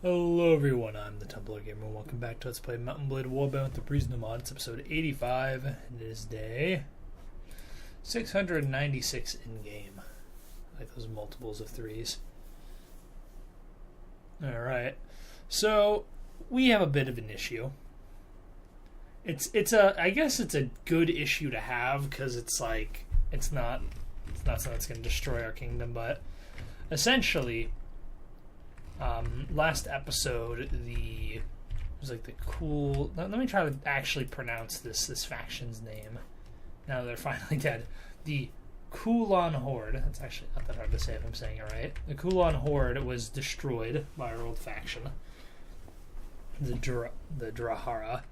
Hello everyone, I'm the Templar Gamer. Welcome back to Let's Play Mountain Blade Warband with the Perisno mod. It's episode 85, and it is day 696 in-game. I like those multiples of threes. Alright, so we have a bit of an issue. I guess it's a good issue to have, because it's not something that's going to destroy our kingdom, but essentially, last episode, let me try to actually pronounce this faction's name, now that they're finally dead. The Kulon Horde, that's actually not that hard to say if I'm saying it right. The Kulon Horde was destroyed by our old faction, the Drahara.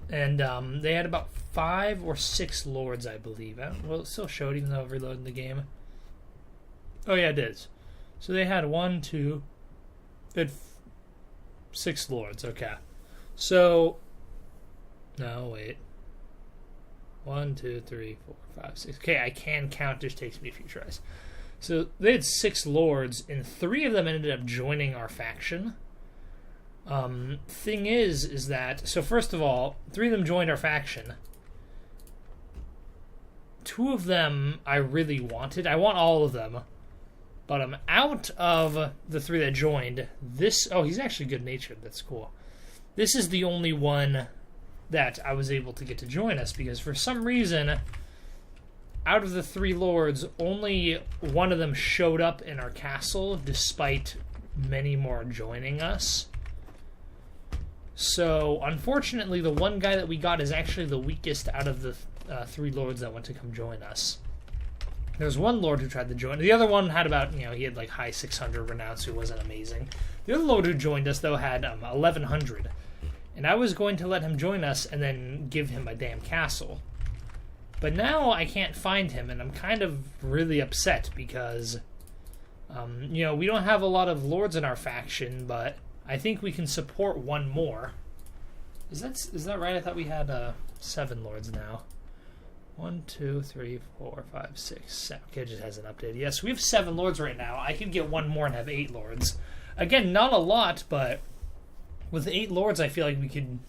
And they had about 5 or 6 lords, I believe. Well, it still showed even though I reloaded the game. Oh yeah, it is. So they had 6 lords, okay. So, no, wait. 1, 2, 3, 4, 5, 6. Okay, I can count, just takes me a few tries. So they had 6 lords, and 3 of them ended up joining our faction. Thing is that, so first of all, 3 of them joined our faction. 2 of them I really wanted. I want all of them. But out of the 3 that joined, he's actually good-natured, that's cool. This is the only one that I was able to get to join us, because for some reason, out of the 3 lords, only one of them showed up in our castle, despite many more joining us. So, unfortunately, the one guy that we got is actually the weakest out of the 3 lords that went to come join us. There's one lord who tried to join. The other one had about, he had like high 600 renown, so he wasn't amazing. The other lord who joined us, though, had 1100. And I was going to let him join us and then give him a damn castle. But now I can't find him, and I'm kind of really upset because, we don't have a lot of lords in our faction, but I think we can support one more. Is that right? I thought we had 7 lords now. 1, 2, 3, 4, 5, 6, 7. Okay, it just hasn't updated. Yes, we have 7 lords right now. I could get one more and have 8 lords. Again, not a lot, but with 8 lords, I feel like we could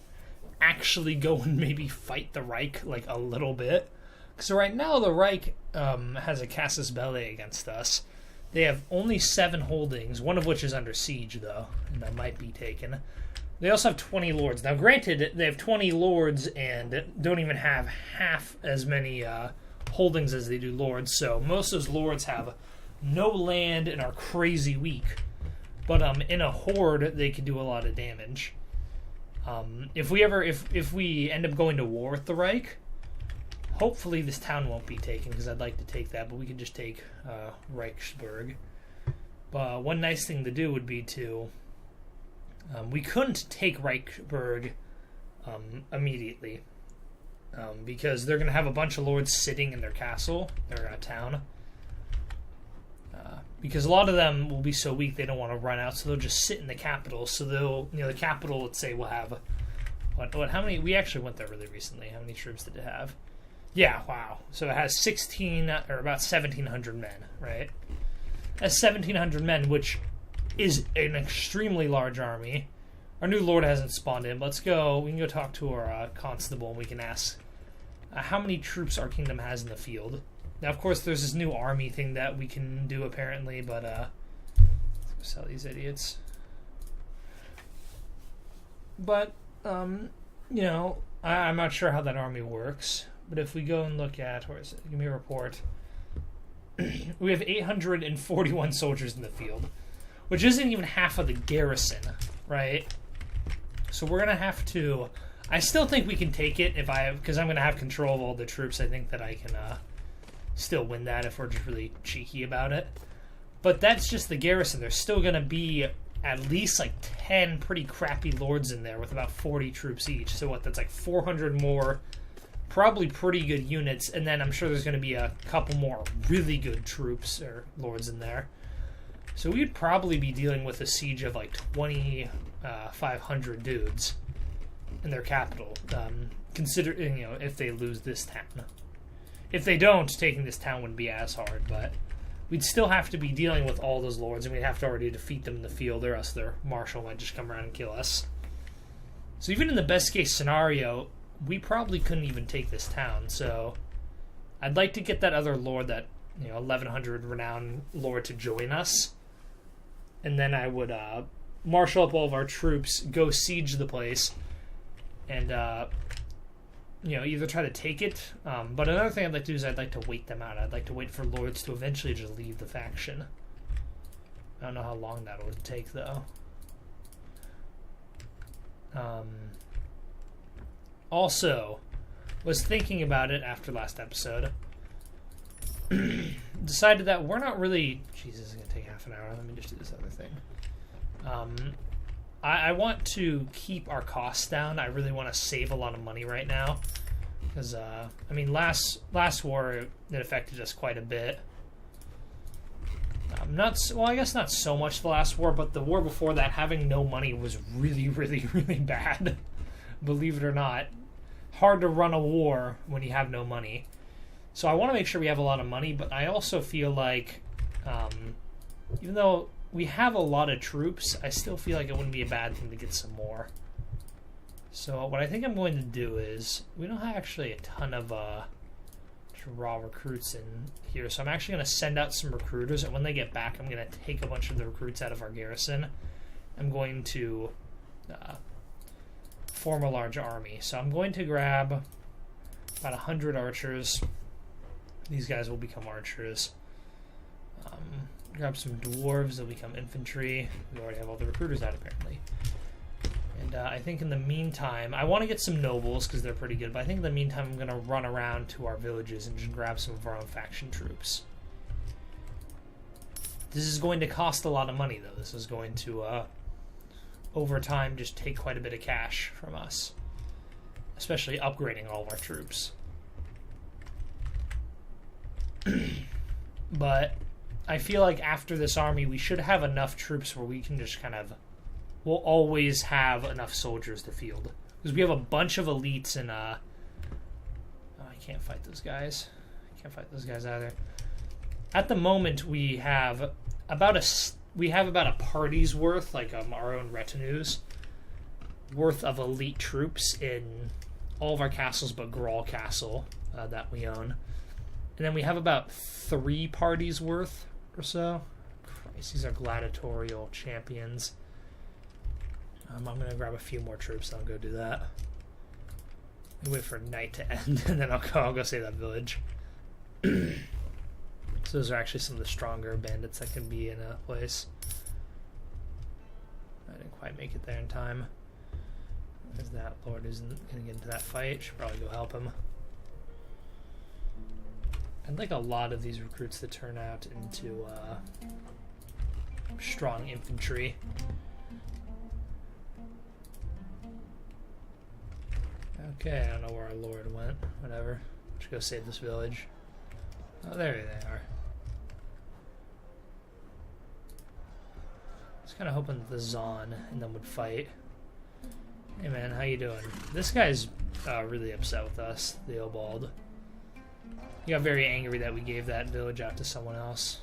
actually go and maybe fight the Reich like a little bit. Because right now the Reich has a casus belli against us. They have only 7 holdings, one of which is under siege, though, and that might be taken. They also have 20 lords. Now, granted, they have 20 lords and don't even have half as many holdings as they do lords, so most of those lords have no land and are crazy weak. But in a horde, they can do a lot of damage. If we end up going to war with the Reich, hopefully this town won't be taken, because I'd like to take that, but we could just take Reichsburg. But one nice thing to do would be to... we couldn't take Reichsburg immediately, because they're going to have a bunch of lords sitting in their castle, their town. Because a lot of them will be so weak they don't want to run out, so they'll just sit in the capital. So they'll, the capital, let's say, will have... how many... We actually went there really recently. How many troops did it have? Yeah, wow. So it has 16, or about 1,700 men, right? It has 1,700 men, which is an extremely large army. Our new lord hasn't spawned in. Let's go. We can go talk to our constable, and we can ask how many troops our kingdom has in the field. Now, of course, there's this new army thing that we can do, apparently, but let's sell these idiots. But, I'm not sure how that army works. But if we go and look at, where is it? Give me a report. We have 841 soldiers in the field, which isn't even half of the garrison, right? So we're gonna have to... I still think we can take it because I'm gonna have control of all the troops. I think that I can still win that if we're just really cheeky about it. But that's just the garrison. There's still gonna be at least like 10 pretty crappy lords in there with about 40 troops each. So that's like 400 more, probably pretty good units, and then I'm sure there's gonna be a couple more really good troops or lords in there. So we'd probably be dealing with a siege of like 2,500 dudes in their capital, considering, if they lose this town. If they don't, taking this town wouldn't be as hard, but we'd still have to be dealing with all those lords, and we'd have to already defeat them in the field, or else their marshal might just come around and kill us. So even in the best case scenario, we probably couldn't even take this town. So I'd like to get that other lord, that 1100 renown lord, to join us, and then I would marshal up all of our troops, go siege the place, and either try to take it. But another thing I'd like to do is I'd like to wait them out. I'd like to wait for lords to eventually just leave the faction. I don't know how long that would take, though. Also, was thinking about it after last episode. Decided that we're not really... Jesus, it's going to take half an hour. Let me just do this other thing. I want to keep our costs down. I really want to save a lot of money right now. Because, last war, it affected us quite a bit. I guess not so much the last war, but the war before that, having no money was really, really, really bad. Believe it or not. Hard to run a war when you have no money. So I want to make sure we have a lot of money, but I also feel like, even though we have a lot of troops, I still feel like it wouldn't be a bad thing to get some more. So what I think I'm going to do is, we don't have actually a ton of raw recruits in here, so I'm actually going to send out some recruiters, and when they get back, I'm going to take a bunch of the recruits out of our garrison. I'm going to form a large army. So I'm going to grab about 100 archers. These guys will become archers. Grab some dwarves, they'll become infantry. We already have all the recruiters out, apparently. And I think in the meantime, I want to get some nobles because they're pretty good, but I think in the meantime I'm going to run around to our villages and just grab some of our own faction troops. This is going to cost a lot of money, though. This is going to, over time, just take quite a bit of cash from us. Especially upgrading all of our troops. But I feel like after this army, we should have enough troops where we can just kind of... We'll always have enough soldiers to field. Because we have a bunch of elites in... Oh, I can't fight those guys. I can't fight those guys either. At the moment, we have about a party's worth, like our own retinues, worth of elite troops in all of our castles but Grawl Castle that we own. And then we have about 3 parties worth or so. Christ, these are gladiatorial champions. I'm going to grab a few more troops and I'll go do that. I'll wait for night to end and then I'll go save that village. So those are actually some of the stronger bandits that can be in a place. I didn't quite make it there in time. There's that lord who's going to get into that fight. Should probably go help him. I'd like a lot of these recruits to turn out into strong infantry. Okay, I don't know where our lord went. Whatever. Let's go save this village. Oh, there they are. I was kind of hoping that the Zon and them would fight. Hey man, how you doing? This guy's really upset with us, the Obald. He got very angry that we gave that village out to someone else.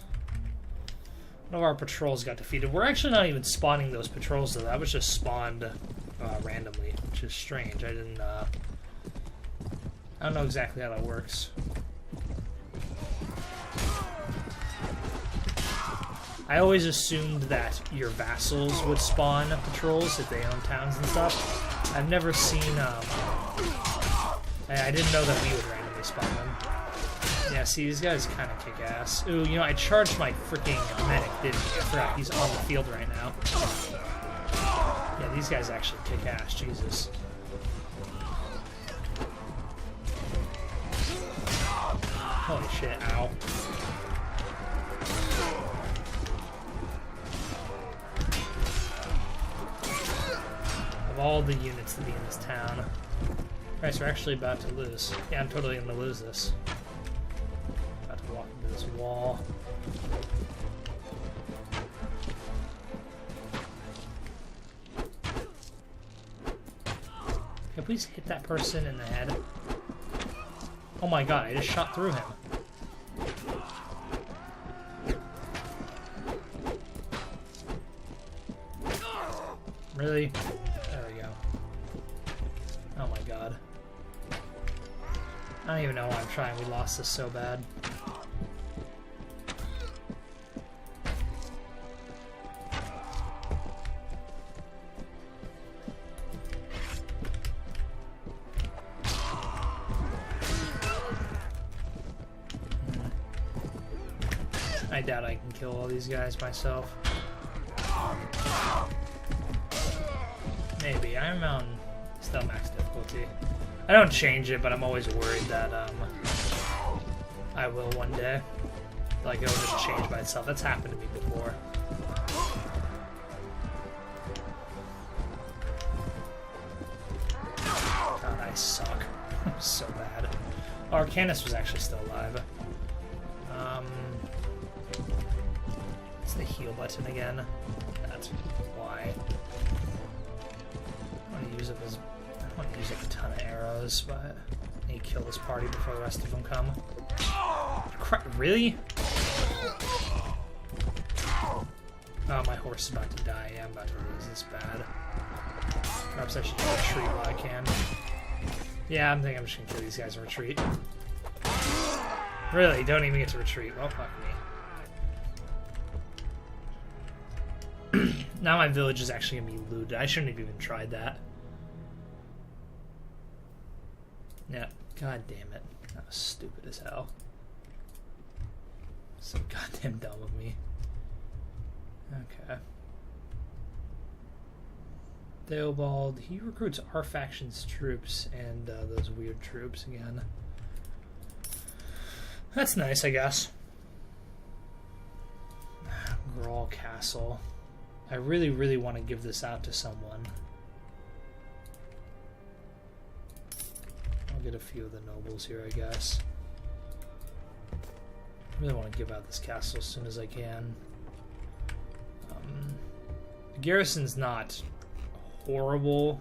One of our patrols got defeated. We're actually not even spawning those patrols though. That was just spawned randomly, which is strange. I don't know exactly how that works. I always assumed that your vassals would spawn patrols if they own towns and stuff. I've never seen, I didn't know that we would randomly spawn them. Yeah, see, these guys kind of kick ass. Ooh, you know, I charged my freaking medic, didn't I? I forgot he's on the field right now. Yeah, these guys actually kick ass, Jesus. Holy shit, ow. Of all the units to be in this town. Christ, we're actually about to lose. Yeah, I'm totally gonna lose this. About to walk into this wall. Can I please hit that person in the head? Oh my god, I just shot through him. Really? There we go. Oh my god. I don't even know why I'm trying. We lost this so bad. I doubt I can kill all these guys myself. Maybe. Iron Mountain, still max difficulty. I don't change it, but I'm always worried that I will one day. Like, it'll just change by itself. That's happened to me before. God, I suck. So bad. Arcanus was actually still alive. It's the heal button again. That's why. I want to use up a ton of arrows, but I need to kill this party before the rest of them come. Crap, really? Oh, my horse is about to die. Yeah, I'm about to lose this bad. Perhaps I should just retreat while I can. Yeah, I'm thinking I'm just gonna kill these guys and retreat. Really? Don't even get to retreat. Well, fuck me. Now my village is actually gonna be looted. I shouldn't have even tried that. Yeah, god damn it. That was stupid as hell. So goddamn dumb of me. Okay. Theobald, he recruits our faction's troops and those weird troops again. That's nice, I guess. Grawl Castle. I really, really want to give this out to someone. I'll get a few of the nobles here, I guess. I really want to give out this castle as soon as I can. The garrison's not horrible.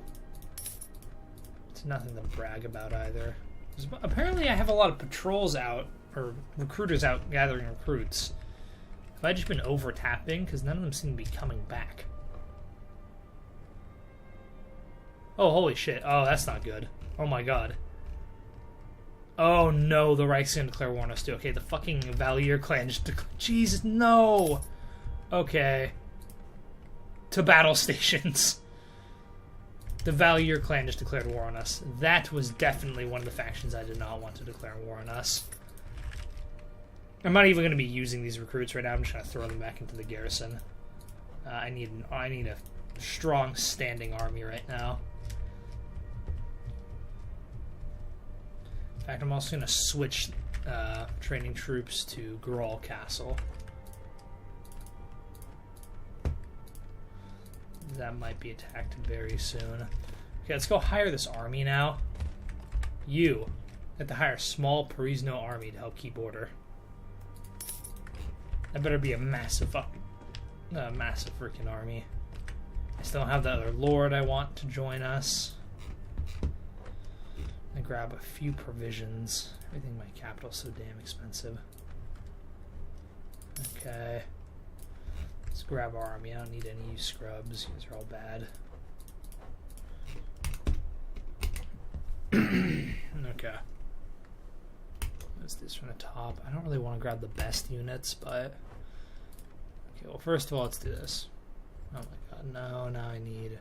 It's nothing to brag about either. Apparently I have a lot of patrols out, or recruiters out gathering recruits. Have I just been over-tapping? Because none of them seem to be coming back. Oh, holy shit. Oh, that's not good. Oh my god. Oh no, the Reich's gonna declare war on us too. Okay, the fucking Valier clan just declared. Jesus, no! Okay. To battle stations. The Valier clan just declared war on us. That was definitely one of the factions I did not want to declare war on us. I'm not even going to be using these recruits right now. I'm just going to throw them back into the garrison. I need a strong standing army right now. In fact, I'm also going to switch training troops to Grawl Castle. That might be attacked very soon. Okay, let's go hire this army now. You have to hire a small Perisno army to help keep order. That better be a massive freaking army. I still don't have the other lord I want to join us. I grab a few provisions. Everything in my capital's so damn expensive. Okay. Let's grab our army. I don't need any of you scrubs. You guys are all bad. Okay. What's this from the top? I don't really want to grab the best units, but... Okay, well, first of all, let's do this. Oh my god, no, now I need...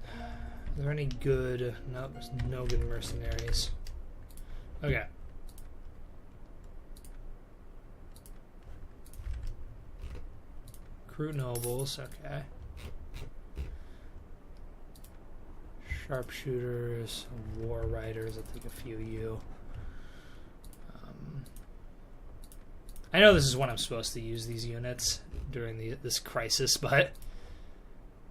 Are there any good... No, there's no good mercenaries. Okay. Recruit nobles, okay. Sharpshooters, war riders, I'll take a few of you. I know this is when I'm supposed to use these units during this crisis, but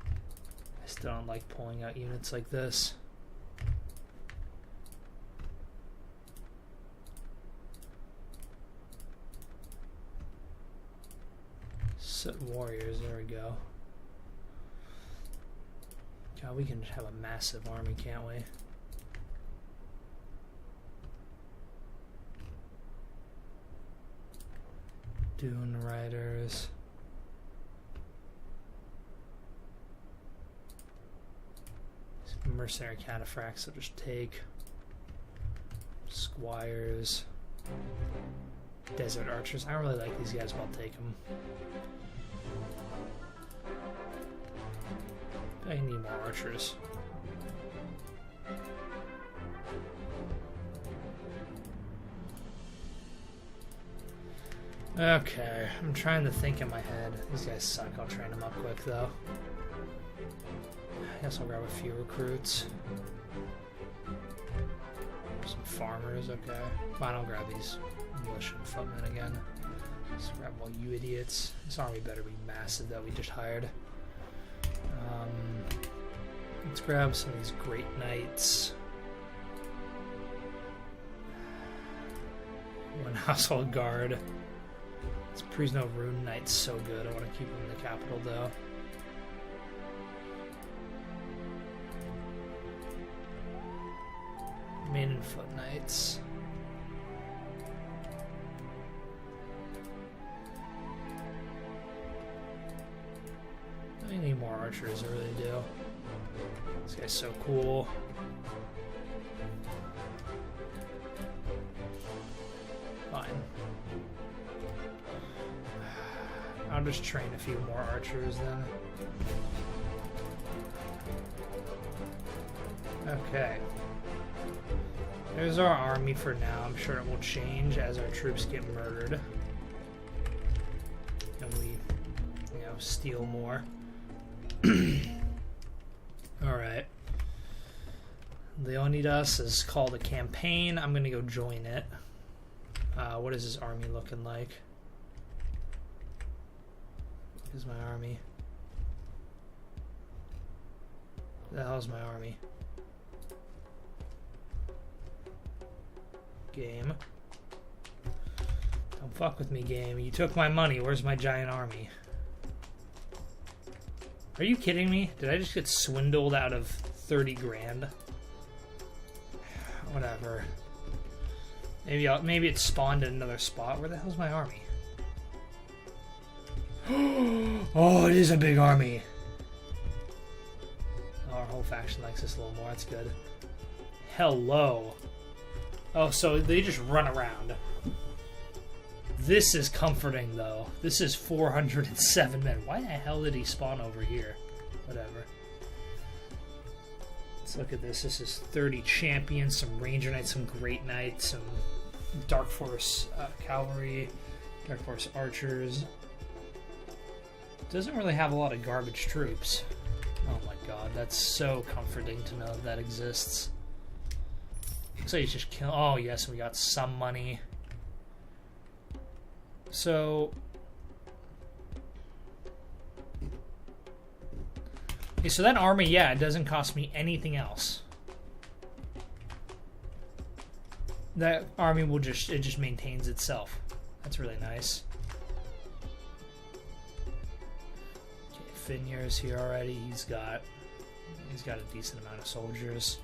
I still don't like pulling out units like this. Soot warriors, there we go. God, we can have a massive army, can't we? Dune riders. Mercenary cataphracts, I'll just take. Squires. Desert archers. I don't really like these guys, but I'll take them. I need more archers. Okay, I'm trying to think in my head. These guys suck. I'll train them up quick, though. I guess I'll grab a few recruits. Some farmers, okay. Fine, I'll grab these militia and footmen again. Let's grab all you idiots. This army better be massive that we just hired. Let's grab some of these great knights. One household guard. This Perisno rune knight's so good. I want to keep him in the capital, though. Main and foot knights. I need more archers, I really do. This guy's so cool. Fine. I'll just train a few more archers then. Okay. There's our army for now. I'm sure it will change as our troops get murdered. And we, steal more. Alright. Leonidas has called a campaign. I'm going to go join it. What is his army looking like? What is my army? What the hell is my army? Game. Don't fuck with me, game. You took my money. Where's my giant army? Are you kidding me? Did I just get swindled out of 30 grand? Whatever. Maybe it spawned in another spot. Where the hell's my army? Oh, it is a big army. Oh, our whole faction likes this a little more. That's good. Hello. Oh, so they just run around. This is comforting, though. This is 407 men. Why the hell did he spawn over here? Whatever. Let's look at this. This is 30 champions, some ranger knights, some great knights, some dark force cavalry, dark force archers. Doesn't really have a lot of garbage troops. Oh my god, that's so comforting to know that exists. So he's just kill. Oh yes, we got some money. So, okay, so that army, yeah, it doesn't cost me anything else. That army will just maintains itself. That's really nice. Okay, Finier's here already. He's got a decent amount of soldiers.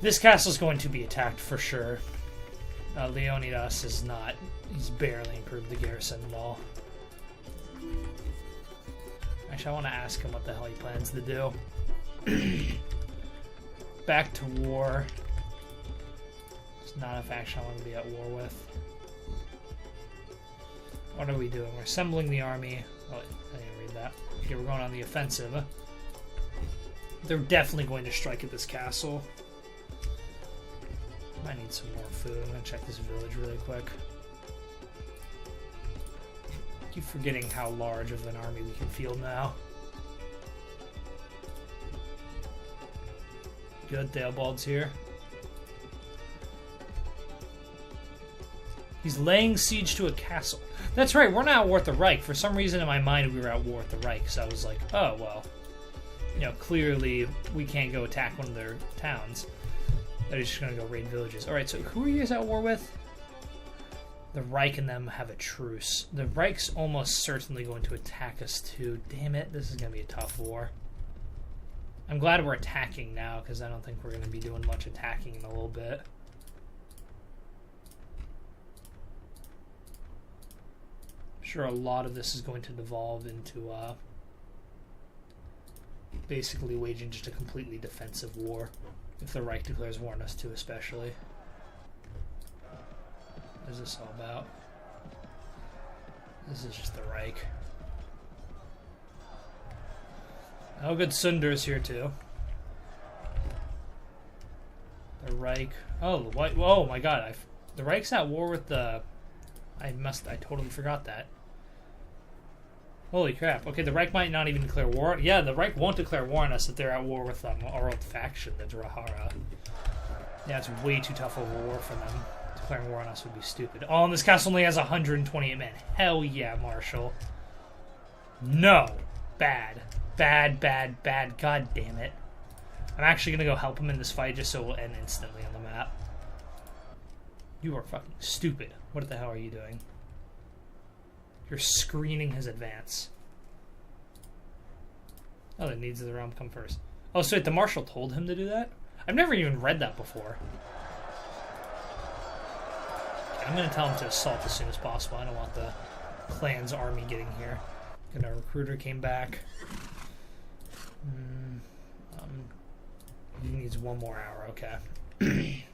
This castle's going to be attacked for sure. Leonidas is not. He's barely improved the garrison at all. Actually, I want to ask him what the hell he plans to do. Back to war. It's not a faction I want to be at war with. What are we doing? We're assembling the army. Oh, I didn't read that. Okay, we're going on the offensive. They're definitely going to strike at this castle. I need some more food. I'm going to check this village really quick. I keep forgetting how large of an army we can field now. Good, Theobald's here. He's laying siege to a castle. That's right, we're not at war with the Reich. For some reason in my mind we were at war with the Reich, so I was like, oh, well, clearly we can't go attack one of their towns. They're just going to go raid villages. Alright, so who are you guys at war with? The Reich and them have a truce. The Reich's almost certainly going to attack us too. Damn it, this is going to be a tough war. I'm glad we're attacking now, because I don't think we're going to be doing much attacking in a little bit. I'm sure a lot of this is going to devolve into basically waging just a completely defensive war. If the Reich declares war on us too, especially. What is this all about? This is just the Reich. Oh, good, Sunder's here too. The Reich. Oh, the White. Oh my God! The Reich's at war with the. I totally forgot that. Holy crap! Okay, the Reich might not even declare war. Yeah, the Reich won't declare war on us if they're at war with our old faction, the Drahara. Yeah, it's way too tough of a war for them. Declaring war on us would be stupid. Oh, and this castle only has 128 men. Hell yeah, Marshal. No, bad. Bad, bad, bad. God damn it. I'm actually going to go help him in this fight just so it will end instantly on the map. You are fucking stupid. What the hell are you doing? You're screening his advance. Oh, the needs of the realm come first. Oh, so wait, the Marshal told him to do that? I've never even read that before. Okay, I'm going to tell him to assault as soon as possible. I don't want the clan's army getting here. And our recruiter came back. He needs 1 more hour, okay.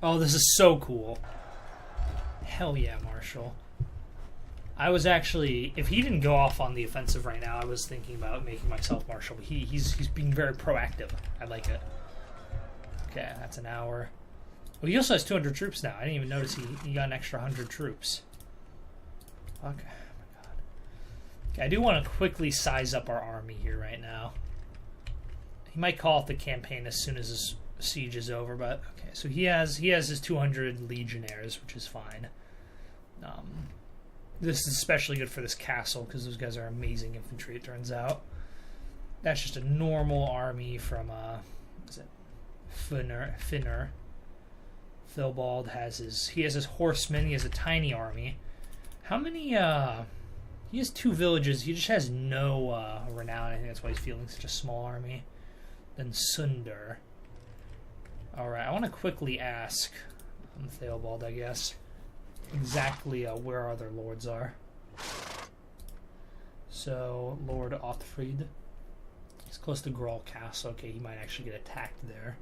Oh, this is so cool. Hell yeah, Marshal. I was actually, if he didn't go off on the offensive right now, I was thinking about making myself Marshal. But he's being very proactive. I like it. Okay, that's an hour. Well, he also has 200 troops now. I didn't even notice he got an extra 100 troops. Okay, oh my God. Okay, I do want to quickly size up our army here right now. He might call off the campaign as soon as his siege is over, but okay. So he has his 200 legionnaires, which is fine. This is especially good for this castle because those guys are amazing infantry. It turns out. That's just a normal army from is it Finner. Theobald has his horsemen. He has a tiny army. How many? He has 2 villages. He just has no renown. I think that's why he's fielding such a small army. Then Sunder. Alright, I want to quickly ask Theobald, I guess, exactly where our other lords are. So, Lord Othfried. He's close to Grawl Castle. Okay, he might actually get attacked there.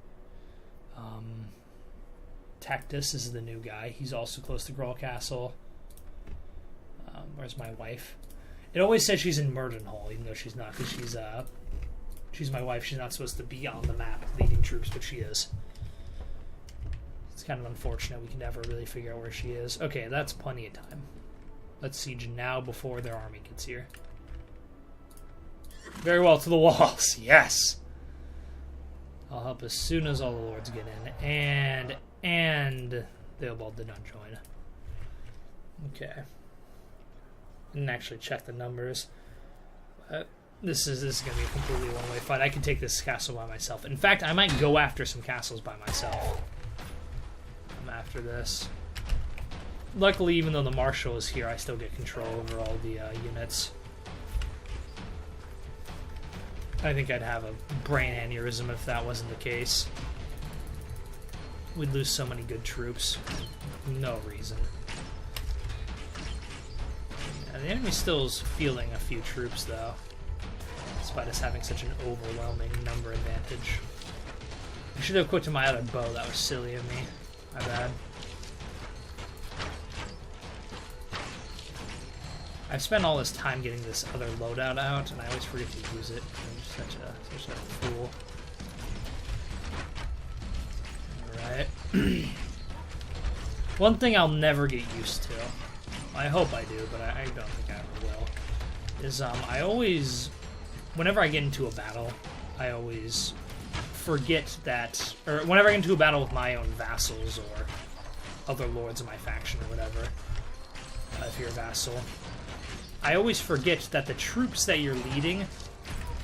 Tactus is the new guy. He's also close to Grawl Castle. Where's my wife? It always says she's in Murdenhall, even though she's not, because she's my wife. She's not supposed to be on the map leading troops, but she is. It's kind of unfortunate. We can never really figure out where she is. Okay, that's plenty of time. Let's siege now before their army gets here. Very well, to the walls. Yes! I'll help as soon as all the lords get in. And Theobald did not join. Okay. Didn't actually check the numbers. But this is going to be a completely one-way fight. I can take this castle by myself. In fact, I might go after some castles by myself. I'm after this. Luckily, even though the Marshal is here, I still get control over all the units. I think I'd have a brain aneurysm if that wasn't the case. We'd lose so many good troops. No reason. Yeah, the enemy still is fielding a few troops, though. Despite us having such an overwhelming number advantage. I should have equipped my other bow. That was silly of me. My bad. I've spent all this time getting this other loadout out, and I always forget to use it. I'm just such a fool. Alright. One thing I'll never get used to, I hope I do, but I don't think I ever will, is I always, whenever I get into a battle, I always forget that, or whenever I get into a battle with my own vassals or other lords of my faction or whatever, if you're a vassal, I always forget that the troops that you're leading,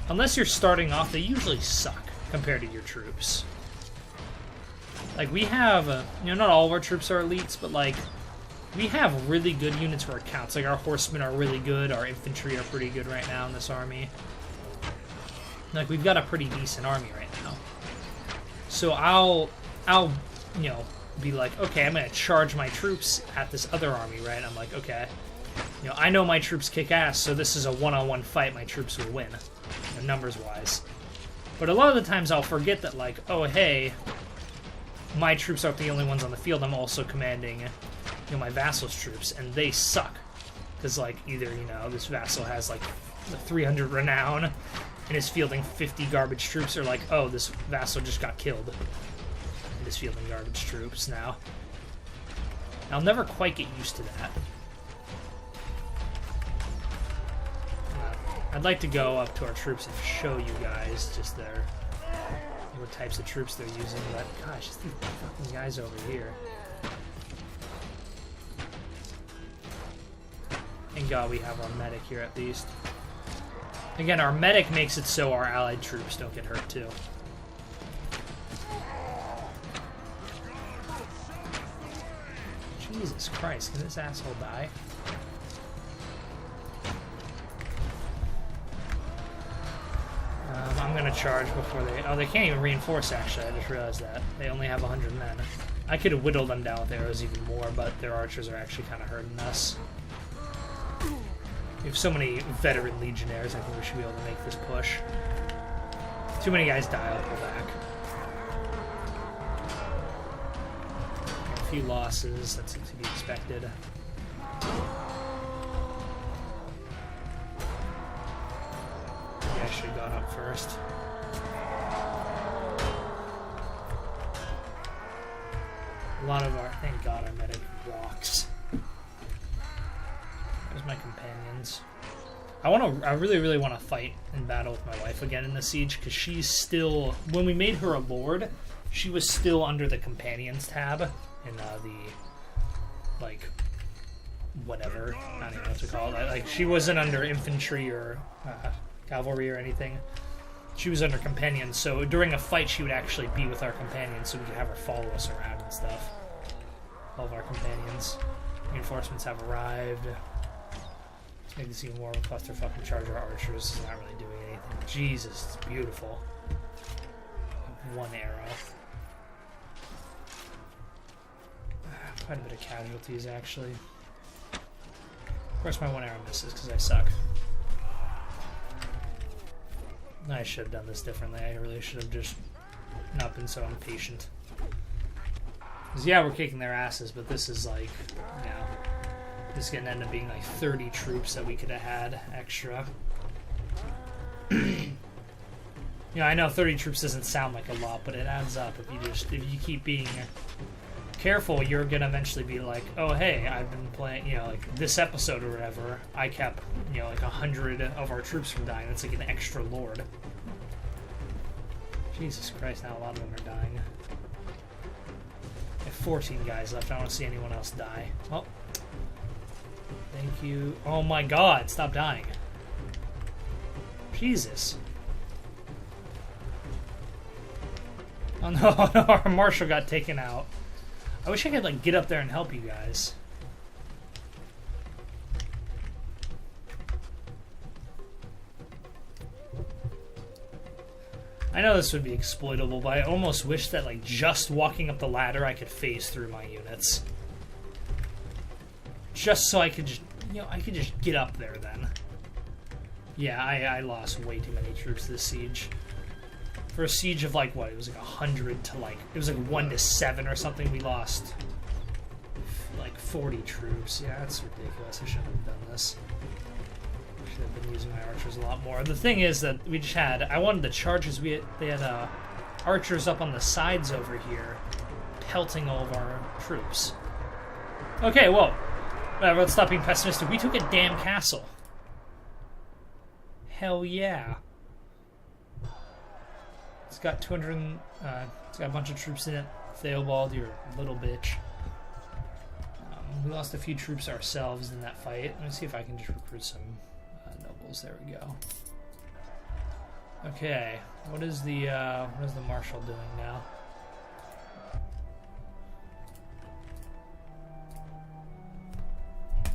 unless you're starting off, they usually suck compared to your troops. Like, we have, you know, not all of our troops are elites, but, like, we have really good units where it counts. Like, our horsemen are really good, our infantry are pretty good right now in this army. Like, we've got a pretty decent army right now. So I'll, you know, be like, okay, I'm going to charge my troops at this other army, right? I'm like, okay, you know, I know my troops kick ass, so this is a one-on-one fight, my troops will win. And numbers-wise. But a lot of the times I'll forget that, like, oh, hey, my troops aren't the only ones on the field. I'm also commanding, my vassal's troops, and they suck. Because, like, either, this vassal has, like, 300 renown and is fielding 50 garbage troops, or, like, oh, this vassal just got killed and is fielding garbage troops now. I'll never quite get used to that. I'd like to go up to our troops and show you guys just what types of troops they're using, but gosh, these fucking guys over here. Thank God we have our medic here at least. Again, our medic makes it so our allied troops don't get hurt too. Jesus Christ, can this asshole die? I'm gonna charge before they... Oh, they can't even reinforce, actually. I just realized that. They only have 100 men. I could have whittled them down with arrows even more, but their archers are actually kind of hurting us. We have so many veteran legionnaires, I think we should be able to make this push. Too many guys die, I'll pull back. A few losses, that's to be expected. I should have gone up first. A lot of our... Thank God our medic rocks. There's my companions. I really, really want to fight and battle with my wife again in the siege, because she's still... When we made her a lord, she was still under the companions tab in the... Like... Whatever. I don't even know what to call it. Like, she wasn't under infantry or... cavalry or anything. She was under companions, so during a fight she would actually be with our companions, so we could have her follow us around and stuff. All of our companions. Reinforcements have arrived. Let's make this even more of a clusterfuck and charge our archers. It's not really doing anything. Jesus, it's beautiful. One arrow. Quite a bit of casualties, actually. Of course my one arrow misses, because I suck. I should have done this differently. I really should have just not been so impatient. Because, yeah, we're kicking their asses, but this is like, this is going to end up being like 30 troops that we could have had extra. I know 30 troops doesn't sound like a lot, but it adds up. If you keep being careful, you're going to eventually be like, oh, hey, I've been playing, like this episode or whatever, I kept, like 100 of our troops from dying. That's like an extra lord. Jesus Christ, now a lot of them are dying. I have 14 guys left. I don't see anyone else die. Well, thank you. Oh my God, stop dying. Jesus. Oh no, no, our marshal got taken out. I wish I could, like, get up there and help you guys. I know this would be exploitable, but I almost wish that, like, just walking up the ladder I could phase through my units. Just so I could just, I could just get up there then. Yeah, I lost way too many troops this siege. For a siege of, like, what? It was like 100 to, like... It was like 1 to 7 or something. We lost, like, 40 troops. Yeah, that's ridiculous. I shouldn't have done this. I should have been using my archers a lot more. The thing is that we just had... I wanted the charges. They had archers up on the sides over here pelting all of our troops. Okay, well, let's stop being pessimistic. We took a damn castle. Hell yeah. It's got 200. It's got a bunch of troops in it. Theobald, you're a little bitch. We lost a few troops ourselves in that fight. Let me see if I can just recruit some nobles. There we go. Okay, what is the marshal doing now?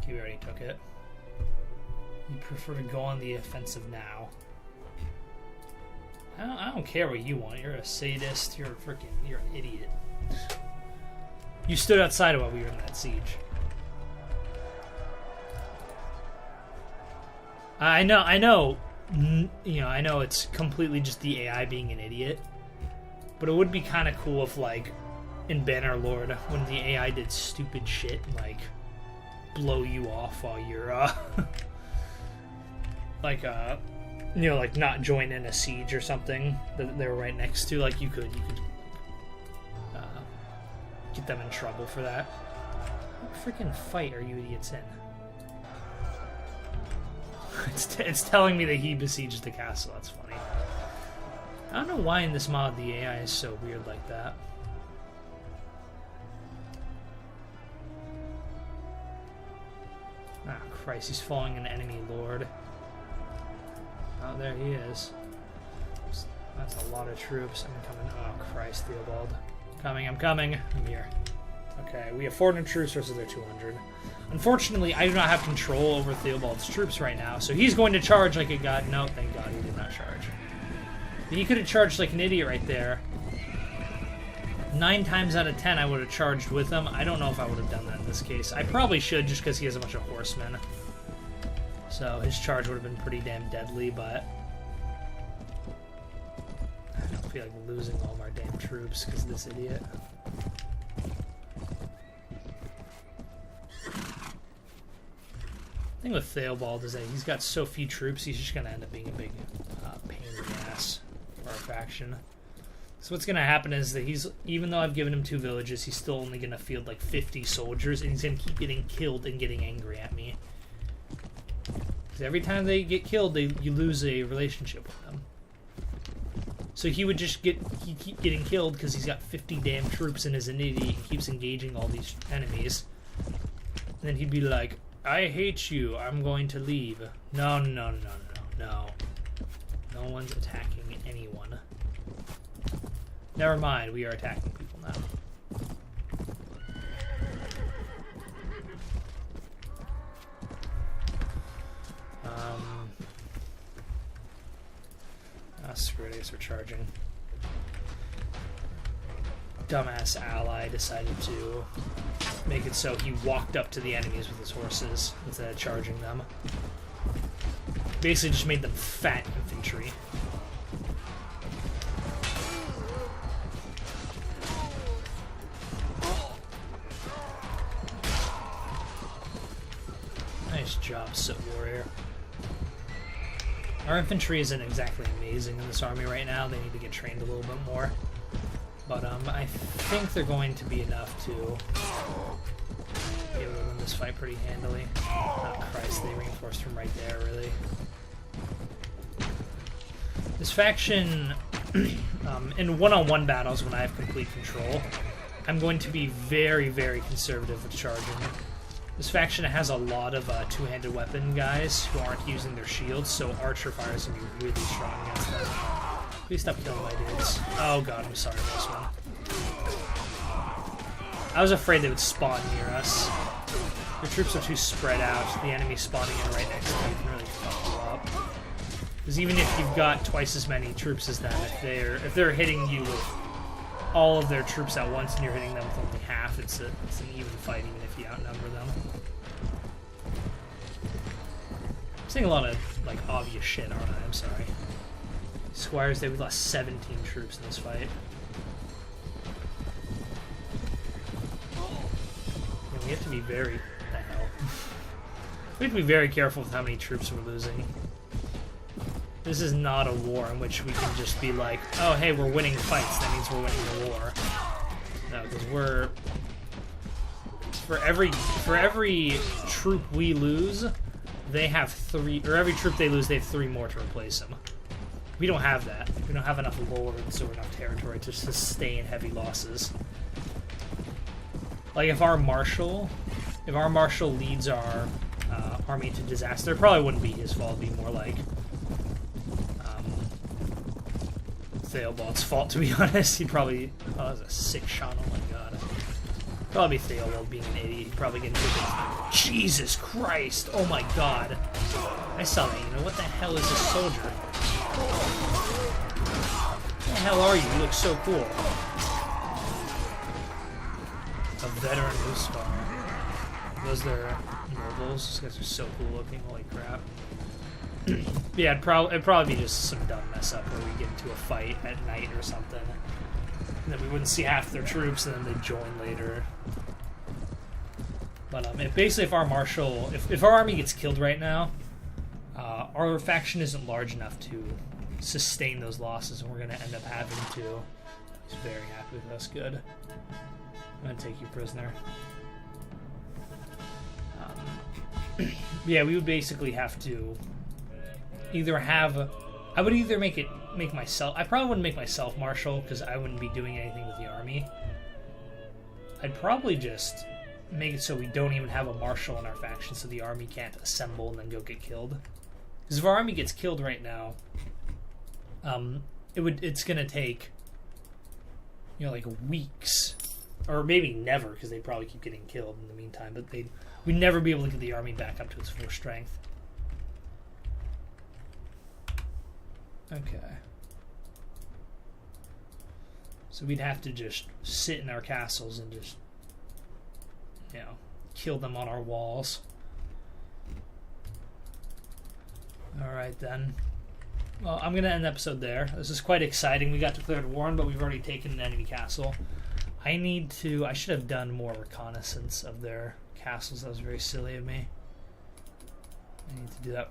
Okay, we already took it. You prefer to go on the offensive now. I don't care what you want. You're a sadist. You're an idiot. You stood outside while we were in that siege. I know. you know, I know it's completely just the AI being an idiot, but it would be kind of cool if, like, in Bannerlord, when the AI did stupid shit, like, blow you off while you're, like, you know, like, not join in a siege or something that they were right next to, like, you could get them in trouble for that. What freaking fight are you idiots in? It's telling me that he besieged the castle. That's funny. I don't know why in this mod the AI is so weird like that. Ah, Christ, he's following an enemy lord. Oh, there he is. That's a lot of troops. I'm coming. Oh, Christ, Theobald. I'm coming. I'm here. Okay, we have 400 troops versus their 200. Unfortunately, I do not have control over Theobald's troops right now, so he's going to charge like a god. No, thank God he did not charge. But he could have charged like an idiot right there. 9 times out of 10, I would have charged with him. I don't know if I would have done that in this case. I probably should, just because he has a bunch of horsemen. So his charge would have been pretty damn deadly, but I don't feel like losing all of our damn troops because of this idiot. The thing with Theobald is that he's got so few troops, he's just going to end up being a big pain in the ass for our faction. So what's going to happen is that even though I've given him 2 villages, he's still only going to field like 50 soldiers, and he's going to keep getting killed and getting angry at me. Because every time they get killed, you lose a relationship with them. So he would just keep getting killed because he's got 50 damn troops and is an idiot. He keeps engaging all these enemies. And then he'd be like, I hate you, I'm going to leave. No. No one's attacking anyone. Never mind, we are attacking people now. Screw it, I guess we're charging. Dumbass ally decided to make it so he walked up to the enemies with his horses instead of charging them. Basically just made them fat infantry. Nice job, Soot Warrior. Our infantry isn't exactly amazing in this army right now. They need to get trained a little bit more. But I think they're going to be enough to be able to win this fight pretty handily. Oh Christ, they reinforced from right there, really. This faction, in one-on-one battles when I have complete control, I'm going to be very, very conservative with charging. This faction has a lot of two-handed weapon guys who aren't using their shields, so archer fire is going to be really strong against them. Please stop killing my dudes. Oh god, I'm sorry for this one. I was afraid they would spawn near us. Your troops are too spread out. The enemy spawning in right next to you can really fuck you up. Because even if you've got twice as many troops as them, if they're hitting you with all of their troops at once and you're hitting them with only half, it's an even fight even if you outnumber them. I'm saying a lot of like obvious shit, aren't I? I'm sorry. Squires, we lost 17 troops in this fight. And we have to be very... What the hell? We have to be very careful with how many troops we're losing. This is not a war in which we can just be like, oh hey, we're winning fights, that means we're winning the war. No, because we're... For every troop we lose, they have 3... Or every troop they lose, they have 3 more to replace them. We don't have that. We don't have enough lords or enough territory to sustain heavy losses. Like if our marshal leads our army into disaster, it probably wouldn't be his fault. It'd be more like Theobald's fault, to be honest. He'd probably... Oh, that was a sick shot. Oh my god. Probably Theobald being an idiot. He'd probably get into it. Jesus Christ! Oh my god. I saw that. You know, what the hell is this soldier? What the hell are you? You look so cool. A veteran Huscar. Those are nobles. These guys are so cool looking. Holy crap. Yeah, it'd probably be just some dumb mess up where we get into a fight at night or something. And then we wouldn't see half their troops, and then they'd join later. But basically, if our marshal, if our army gets killed right now, our faction isn't large enough to sustain those losses, and we're going to end up having to. He's very happy with us. Good. I'm going to take you prisoner. Yeah, we would basically have to either have. I would either make myself. I probably wouldn't make myself marshal because I wouldn't be doing anything with the army. I'd probably just make it so we don't even have a marshal in our faction, so the army can't assemble and then go get killed. Because if our army gets killed right now, it's gonna take, like weeks, or maybe never, because they probably keep getting killed in the meantime. But we'd never be able to get the army back up to its full strength. Okay. So we'd have to just sit in our castles and just, kill them on our walls. Alright then. Well, I'm going to end the episode there. This is quite exciting. We got declared war, but we've already taken an enemy castle. I should have done more reconnaissance of their castles. That was very silly of me. I need to do that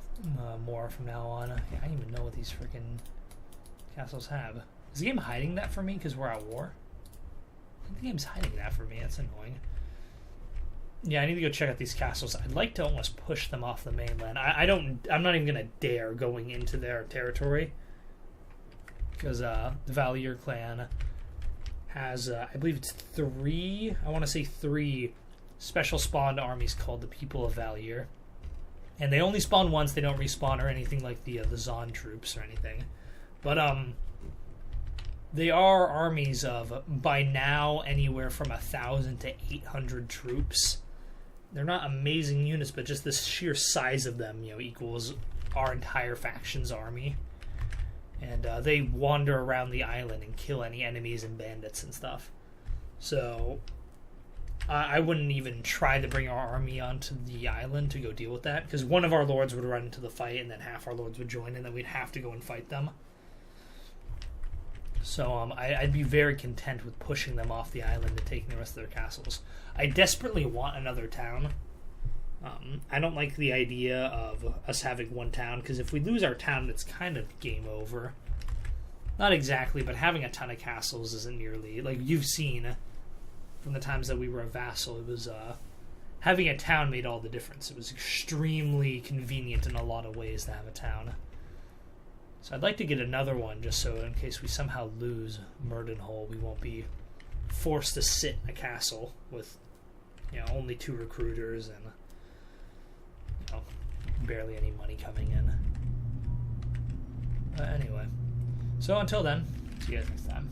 more from now on. Yeah, I don't even know what these freaking castles have. Is the game hiding that for me because we're at war? I think the game's hiding that for me. That's annoying. Yeah, I need to go check out these castles. I'd like to almost push them off the mainland. I'm not even gonna dare going into their territory because the Valier clan has, I believe it's three special spawned armies called the People of Valier, and they only spawn once. They don't respawn or anything like the Zon troops or anything, but they are armies of, by now, anywhere from 1,000 to 800 troops. They're not amazing units, but just the sheer size of them, equals our entire faction's army. And they wander around the island and kill any enemies and bandits and stuff. So I wouldn't even try to bring our army onto the island to go deal with that, because one of our lords would run into the fight, and then half our lords would join, and then we'd have to go and fight them. So I'd be very content with pushing them off the island and taking the rest of their castles. I desperately want another town. I don't like the idea of us having one town, because if we lose our town, it's kind of game over. Not exactly, but having a ton of castles isn't nearly... Like you've seen from the times that we were a vassal, it was... having a town made all the difference. It was extremely convenient in a lot of ways to have a town. So I'd like to get another one, just so in case we somehow lose Murdenhole, we won't be forced to sit in a castle with, only 2 recruiters and, barely any money coming in. Anyway, so until then, see you guys next time.